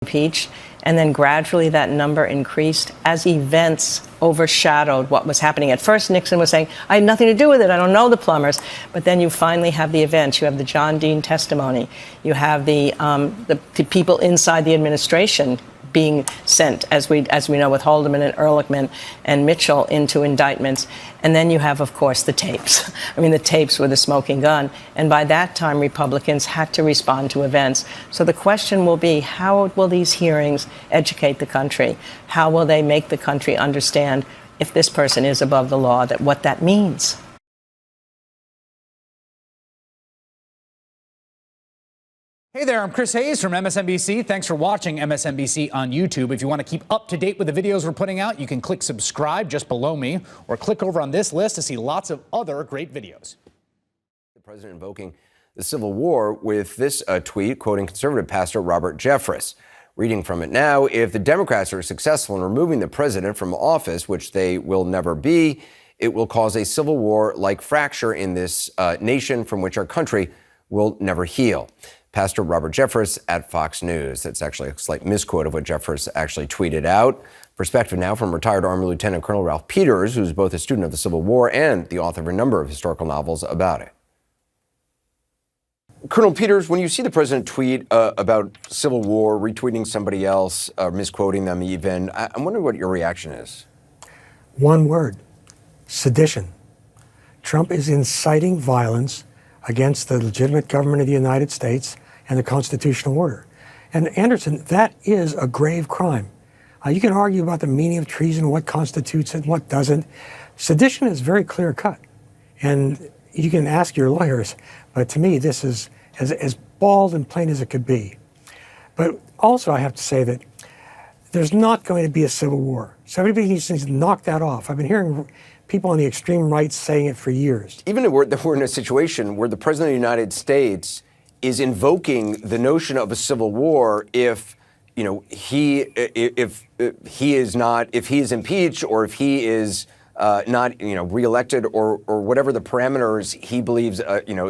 impeached, and then gradually that number increased as events overshadowed what was happening. At first, Nixon was saying, I had nothing to do with it, I don't know the plumbers. But then you finally have the events. You have the John Dean testimony. You have the people inside the administration being sent, as we know, with Haldeman and Ehrlichman and Mitchell, into indictments. And then you have, of course, the tapes. I mean, the tapes were the smoking gun. And by that time, Republicans had to respond to events. So the question will be, how will these hearings educate the country? How will they make the country understand, if this person is above the law, that what that means? Hey there, I'm Chris Hayes from MSNBC. Thanks for watching MSNBC on YouTube. If you want to keep up to date with the videos we're putting out, you can click subscribe just below me, or click over on this list to see lots of other great videos. The president invoking the Civil War with this tweet quoting conservative pastor Robert Jeffress. Reading from it now, if the Democrats are successful in removing the president from office, which they will never be, it will cause a civil war-like fracture in this nation from which our country will never heal. Pastor Robert Jeffress at Fox News. That's actually a slight misquote of what Jeffress actually tweeted out. Perspective now from retired Army Lieutenant Colonel Ralph Peters, who's both a student of the Civil War and the author of a number of historical novels about it. Colonel Peters, when you see the president tweet about Civil War, retweeting somebody else, misquoting them even, I'm wondering what your reaction is. One word: sedition. Trump is inciting violence against the legitimate government of the United States and the constitutional order. And Anderson, that is a grave crime. You can argue about the meaning of treason, what constitutes it and what doesn't. Sedition is very clear cut. And you can ask your lawyers, but to me, this is as bald and plain as it could be. But also I have to say that there's not going to be a civil war. So everybody needs to knock that off. I've been hearing people on the extreme right saying it for years. Even if we're in a situation where the president of the United States is invoking the notion of a civil war if he is impeached, or if he is not reelected, or whatever the parameters he believes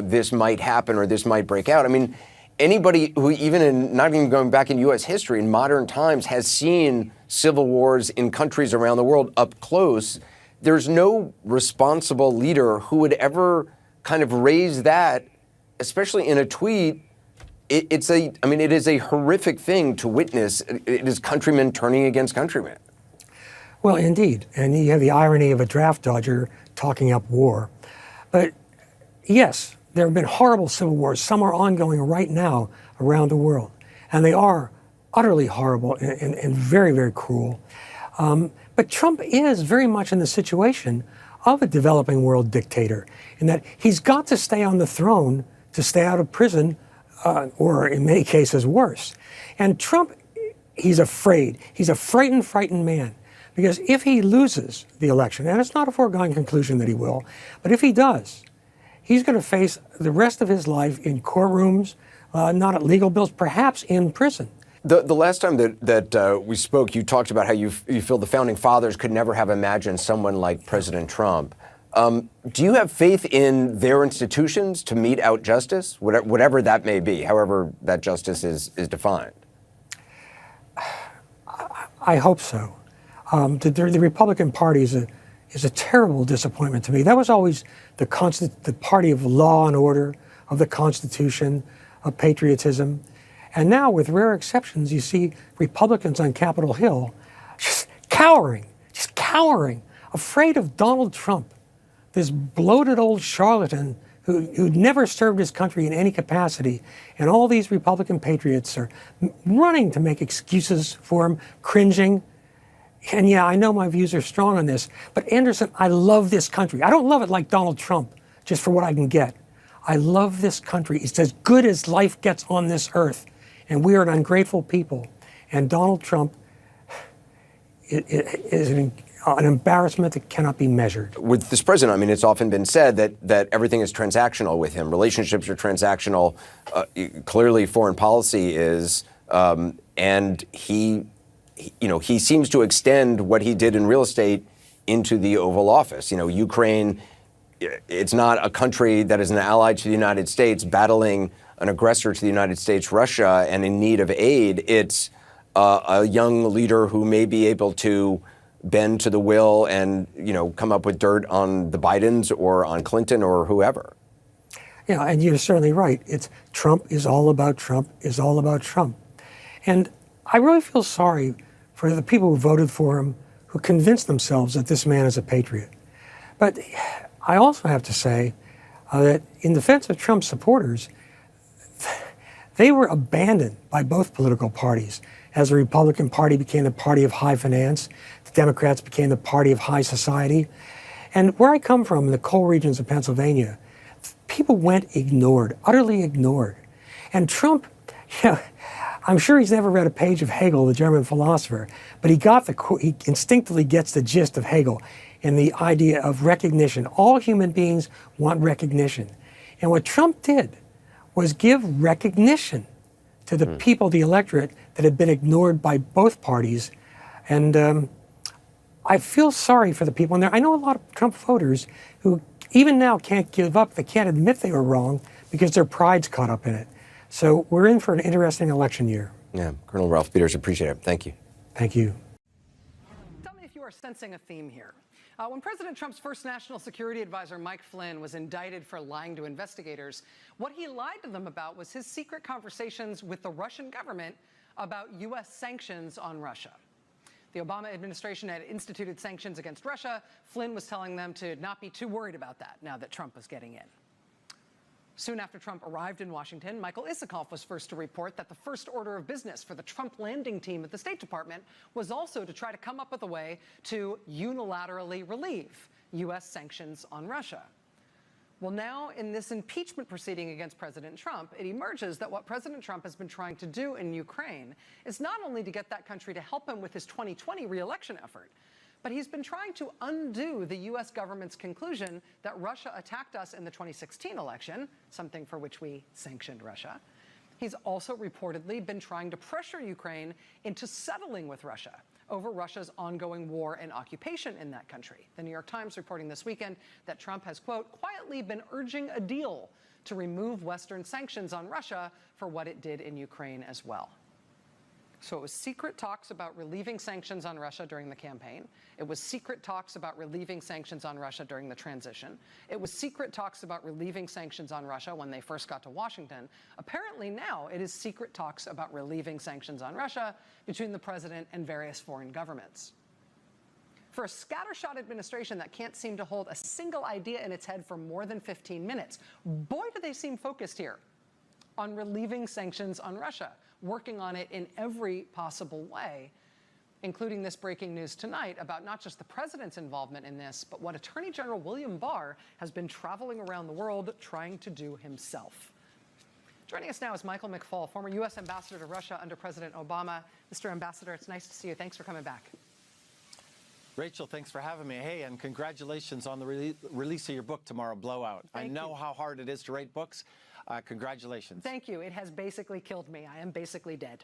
this might happen or this might break out. I mean, anybody who, not even going back in U.S. history, in modern times, has seen civil wars in countries around the world up close. There's no responsible leader who would ever kind of raise that, especially in a tweet. It is a horrific thing to witness. It is countrymen turning against countrymen. Well, indeed. And you have the irony of a draft dodger talking up war. But yes, there have been horrible civil wars. Some are ongoing right now around the world. And they are utterly horrible and very, very cruel. But Trump is very much in the situation of a developing world dictator, in that he's got to stay on the throne to stay out of prison, or in many cases worse. And Trump, he's afraid. He's a frightened man. Because if he loses the election, and it's not a foregone conclusion that he will, but if he does, he's going to face the rest of his life in courtrooms, not at legal bills, perhaps in prison. The last time that we spoke, you talked about how you feel the founding fathers could never have imagined someone like President Trump. Do you have faith in their institutions to mete out justice, whatever that may be, however that justice is defined? I hope so. The Republican Party is a terrible disappointment to me. That was always the party of law and order, of the Constitution, of patriotism. And now, with rare exceptions, you see Republicans on Capitol Hill just cowering, afraid of Donald Trump, this bloated old charlatan who'd never served his country in any capacity. And all these Republican patriots are running to make excuses for him, cringing. And yeah, I know my views are strong on this, but Anderson, I love this country. I don't love it like Donald Trump, just for what I can get. I love this country. It's as good as life gets on this earth. And we are an ungrateful people. And Donald Trump is an embarrassment that cannot be measured. With this president, I mean, it's often been said that everything is transactional with him. Relationships are transactional. Clearly, foreign policy is. And he seems to extend what he did in real estate into the Oval Office. Ukraine, it's not a country that is an ally to the United States battling an aggressor to the United States, Russia, and in need of aid. It's a young leader who may be able to bend to the will and, come up with dirt on the Bidens or on Clinton or whoever. Yeah, and you're certainly right. It's Trump is all about Trump is all about Trump. And I really feel sorry for the people who voted for him, who convinced themselves that this man is a patriot. But I also have to say that in defense of Trump's supporters, they were abandoned by both political parties. As the Republican Party became the party of high finance, the Democrats became the party of high society. And where I come from, in the coal regions of Pennsylvania, people went ignored, utterly ignored. And Trump, I'm sure he's never read a page of Hegel, the German philosopher, but he instinctively gets the gist of Hegel and the idea of recognition. All human beings want recognition. And what Trump did was give recognition to the people, the electorate, that had been ignored by both parties. And I feel sorry for the people in there. I know a lot of Trump voters who even now can't give up. They can't admit they were wrong because their pride's caught up in it. So we're in for an interesting election year. Yeah, Colonel Ralph Peters, appreciate it. Thank you. Thank you. Tell me if you are sensing a theme here. When President Trump's first national security advisor, Mike Flynn, was indicted for lying to investigators, what he lied to them about was his secret conversations with the Russian government about U.S. sanctions on Russia. The Obama administration had instituted sanctions against Russia. Flynn was telling them to not be too worried about that now that Trump was getting in. Soon after Trump arrived in Washington, Michael Isikoff was first to report that the first order of business for the Trump landing team at the State Department was also to try to come up with a way to unilaterally relieve U.S. sanctions on Russia. Well, now in this impeachment proceeding against President Trump, it emerges that what President Trump has been trying to do in Ukraine is not only to get that country to help him with his 2020 re-election effort, but he's been trying to undo the U.S. government's conclusion that Russia attacked us in the 2016 election, something for which we sanctioned Russia. He's also reportedly been trying to pressure Ukraine into settling with Russia over Russia's ongoing war and occupation in that country. The New York Times reporting this weekend that Trump has, quote, quietly been urging a deal to remove Western sanctions on Russia for what it did in Ukraine as well. So it was secret talks about relieving sanctions on Russia during the campaign. It was secret talks about relieving sanctions on Russia during the transition. It was secret talks about relieving sanctions on Russia when they first got to Washington. Apparently now it is secret talks about relieving sanctions on Russia between the president and various foreign governments. For a scattershot administration that can't seem to hold a single idea in its head for more than 15 minutes, boy, do they seem focused here on relieving sanctions on Russia, working on it in every possible way, including this breaking news tonight about not just the president's involvement in this, but what Attorney General William Barr has been traveling around the world trying to do himself. Joining us now is Michael McFaul, former U.S. ambassador to Russia under President Obama. Mr. Ambassador, it's nice to see you. Thanks for coming back. Rachel, thanks for having me. Hey, and congratulations on the release of your book tomorrow, Blowout. I know how hard it is to write books. Congratulations. Thank you. It has basically killed me. I am basically dead.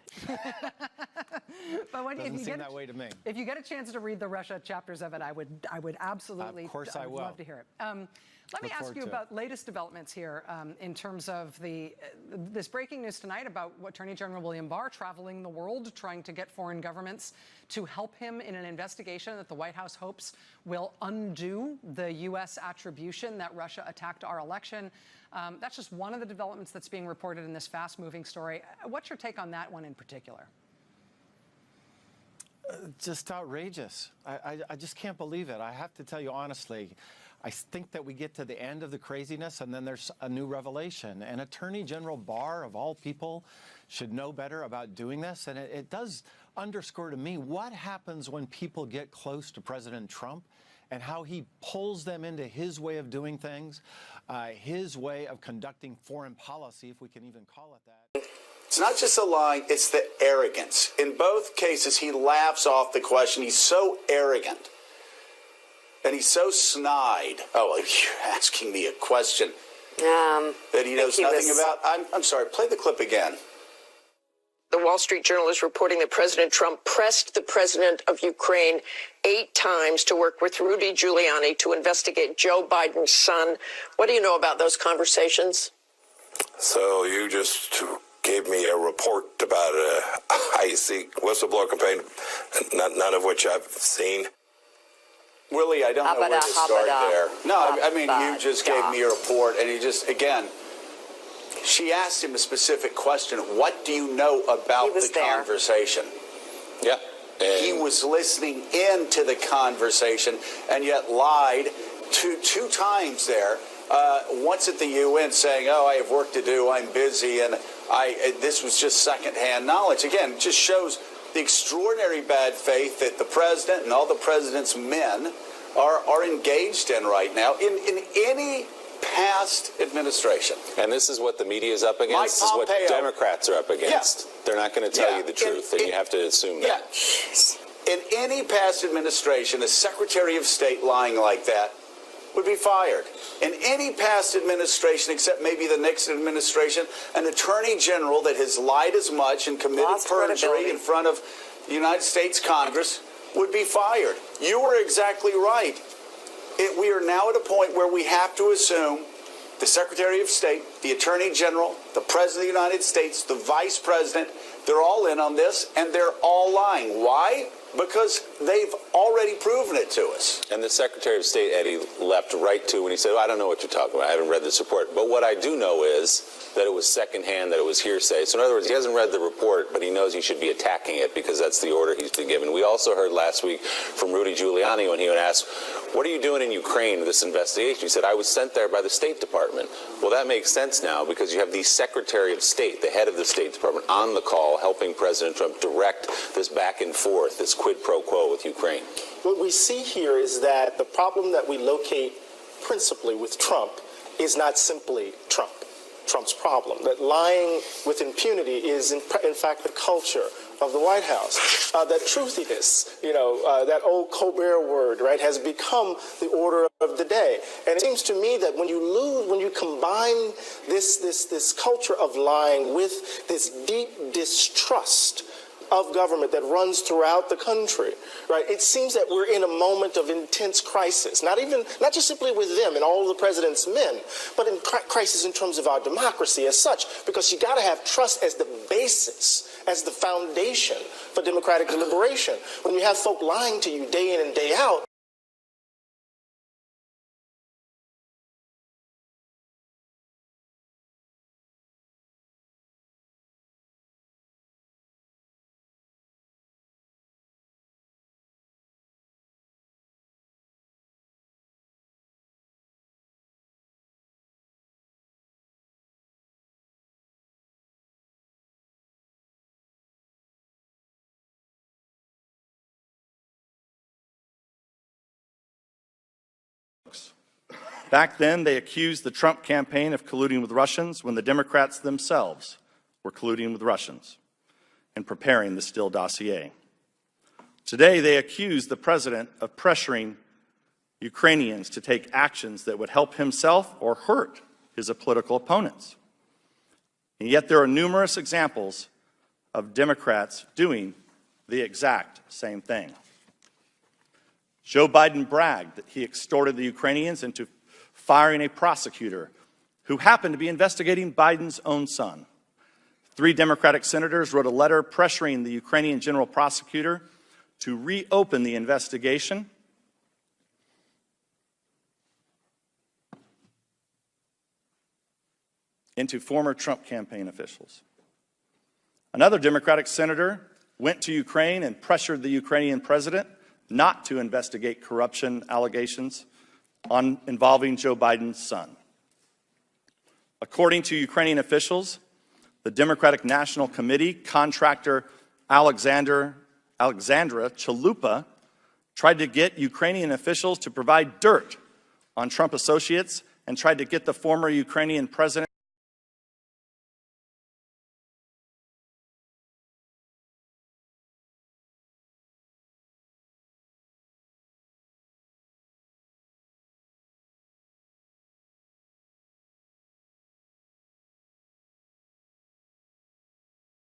But Doesn't seem that way to me. If you get a chance to read the Russia chapters of it, I would absolutely. Of course I will. Love to hear it. Let me ask you about latest developments here in terms of this breaking news tonight about Attorney General William Barr traveling the world trying to get foreign governments to help him in an investigation that the White House hopes will undo the U.S. attribution that Russia attacked our election. That's just one of the developments that's being reported in this fast-moving story. What's your take on that one in particular? Just outrageous. I just can't believe it. I have to tell you honestly, I think that we get to the end of the craziness and then there's a new revelation. And Attorney General Barr, of all people, should know better about doing this. And it does underscore to me what happens when people get close to President Trump and how he pulls them into his way of doing things, his way of conducting foreign policy, if we can even call it that. It's not just the lying, it's the arrogance. In both cases, he laughs off the question. He's so arrogant. And he's so snide. Oh, well, you're asking me a question that he knows nothing about. I'm sorry, play the clip again. The Wall Street Journal is reporting that President Trump pressed the president of Ukraine 8 times to work with Rudy Giuliani to investigate Joe Biden's son. What do you know about those conversations? So you just gave me a report about a icy whistleblower campaign, none of which I've seen. Willie, I don't know where to start there. No, I mean, you just gave me a report, and you just, again, she asked him a specific question. What do you know about the conversation? Yeah. He was listening into the conversation and yet lied two times there. Once at the UN saying, oh, I have work to do, I'm busy, and this was just secondhand knowledge. Again, it just shows the extraordinary bad faith that the president and all the president's men are engaged in right now in any past administration. And this is what the media is up against. This is what Democrats are up against. Yeah. They're not going to tell you the truth, and you have to assume that. Yeah. In any past administration, a Secretary of State lying like that would be fired. In any past administration, except maybe the Nixon administration, an Attorney General that has lied as much and committed perjury in front of the United States Congress would be fired. You were exactly right. We are now at a point where we have to assume the Secretary of State, the Attorney General, the President of the United States, the Vice President, they're all in on this, and they're all lying. Why? Because they've already proven it to us. And the Secretary of State, Eddie, leapt right to when he said, I don't know what you're talking about. I haven't read this report. But what I do know is that it was secondhand, that it was hearsay. So in other words, he hasn't read the report, but he knows he should be attacking it because that's the order he's been given. We also heard last week from Rudy Giuliani when he would ask, what are you doing in Ukraine, this investigation? He said, I was sent there by the State Department. Well, that makes sense now because you have the Secretary of State, the head of the State Department, on the call helping President Trump direct this back and forth, this quid pro quo with Ukraine. What we see here is that the problem that we locate principally with Trump is not simply Trump's problem. That lying with impunity is, in fact, the culture of the White House. That truthiness, that old Colbert word, right, has become the order of the day. And it seems to me that when you combine this culture of lying with this deep distrust of government that runs throughout the country, right? It seems that we're in a moment of intense crisis, not just simply with them and all of the president's men, but in crisis in terms of our democracy as such, because you got to have trust as the basis, as the foundation for democratic deliberation. When you have folk lying to you day in and day out, back then, they accused the Trump campaign of colluding with Russians when the Democrats themselves were colluding with Russians and preparing the Steele dossier. Today, they accuse the president of pressuring Ukrainians to take actions that would help himself or hurt his political opponents. And yet, there are numerous examples of Democrats doing the exact same thing. Joe Biden bragged that he extorted the Ukrainians into firing a prosecutor who happened to be investigating Biden's own son. 3 Democratic senators wrote a letter pressuring the Ukrainian general prosecutor to reopen the investigation into former Trump campaign officials. Another Democratic senator went to Ukraine and pressured the Ukrainian president not to investigate corruption allegations involving Joe Biden's son. According to Ukrainian officials, the Democratic National Committee contractor Alexandra Chalupa tried to get Ukrainian officials to provide dirt on Trump associates and tried to get the former Ukrainian president